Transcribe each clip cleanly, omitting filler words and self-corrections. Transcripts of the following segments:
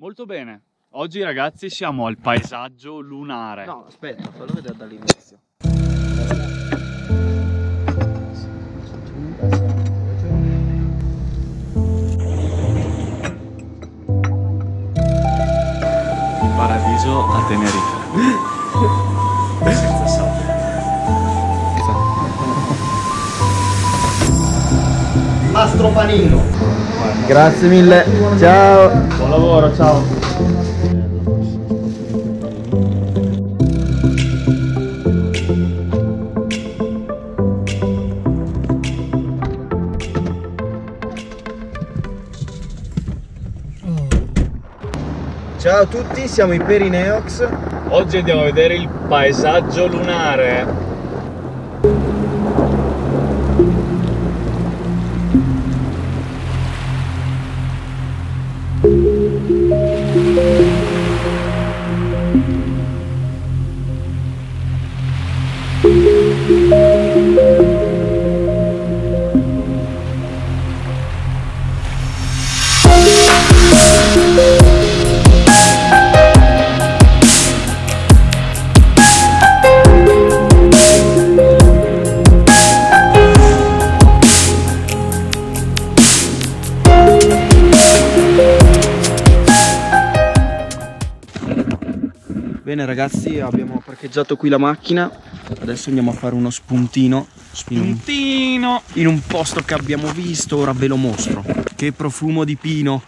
Molto bene. Oggi ragazzi siamo al paesaggio lunare. No, aspetta, fallo vedere dall'inizio. Il paradiso a Tenerife. Senza sabbia. Mastro Panino. Grazie mille. Ciao. Buon lavoro, ciao. Ciao a tutti, siamo i Perineox. Oggi andiamo a vedere il paesaggio lunare. Bene ragazzi, abbiamo parcheggiato qui la macchina. Adesso andiamo a fare uno spuntino in un posto che abbiamo visto. Ora ve lo mostro. Che profumo di pino.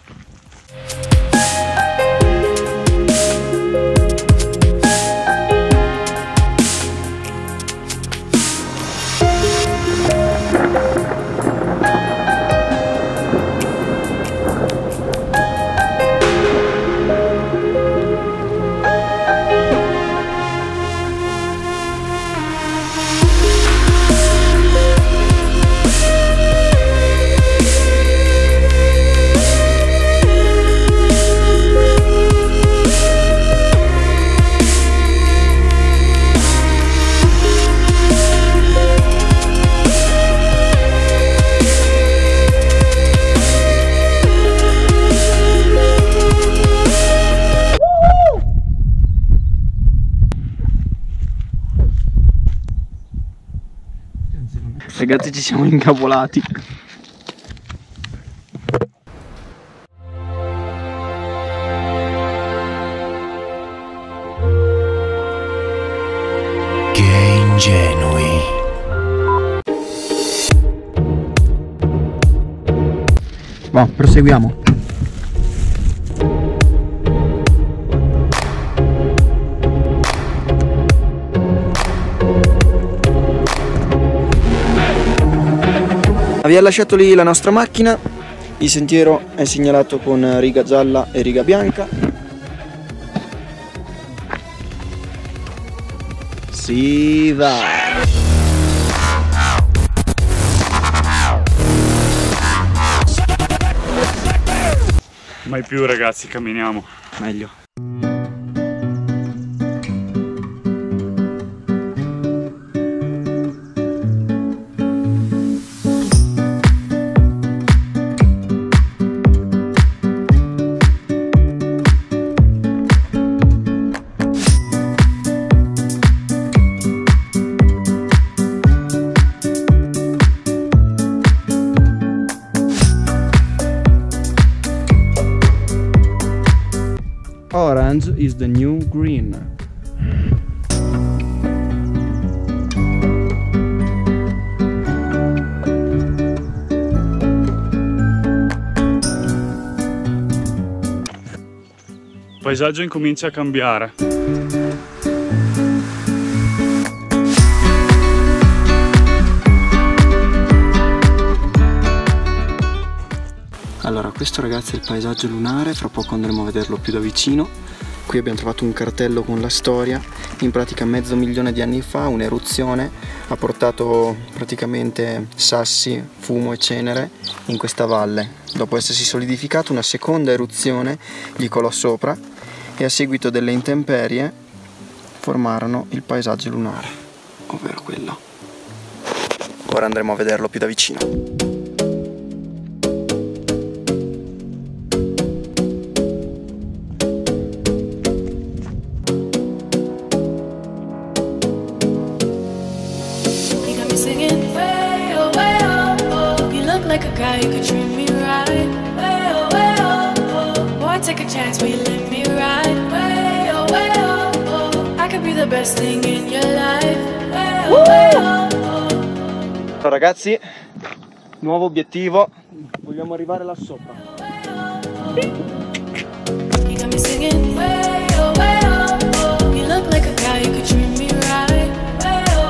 Ragazzi, ci siamo incavolati. Che ingenui. Va, proseguiamo. Abbiamo lasciato lì la nostra macchina, il sentiero è segnalato con riga gialla e riga bianca. Si va! Mai più ragazzi, camminiamo. Meglio. Orange is the new green. Il paesaggio incomincia a cambiare. Allora, questo ragazzi è il paesaggio lunare, fra poco andremo a vederlo più da vicino. Qui abbiamo trovato un cartello con la storia. In pratica 500.000 di anni fa un'eruzione ha portato praticamente sassi, fumo e cenere in questa valle. Dopo essersi solidificato, una seconda eruzione gli colò sopra e a seguito delle intemperie formarono il paesaggio lunare, ovvero quello. Ora andremo a vederlo più da vicino. guy, you could treat me right. Way oh, way oh, oh. Boy, take a chance, will you let me ride? Way oh, oh. I could be the best thing in your life. Way oh, oh. Allora ragazzi, nuovo obiettivo, vogliamo arrivare là sopra. You got me singing, way oh, oh. You look like a guy, you could treat me right.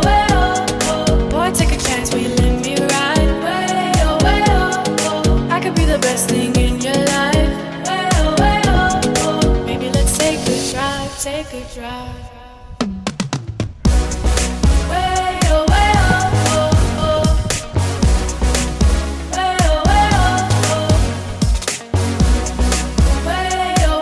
Way oh, oh. Boy, take a chance, will you let me ride? Way oh, oh. I could be the best thing in your life. Way oh, oh. Maybe let's take a drive, take a drive. Way oh, oh. Way oh, oh. Way oh, oh. Way oh, oh. Way oh,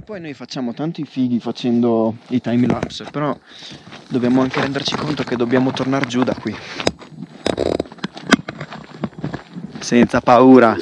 Poi noi facciamo tanto i fighi facendo i time lapse, però dobbiamo anche renderci conto che dobbiamo tornare giù da qui. Senza paura.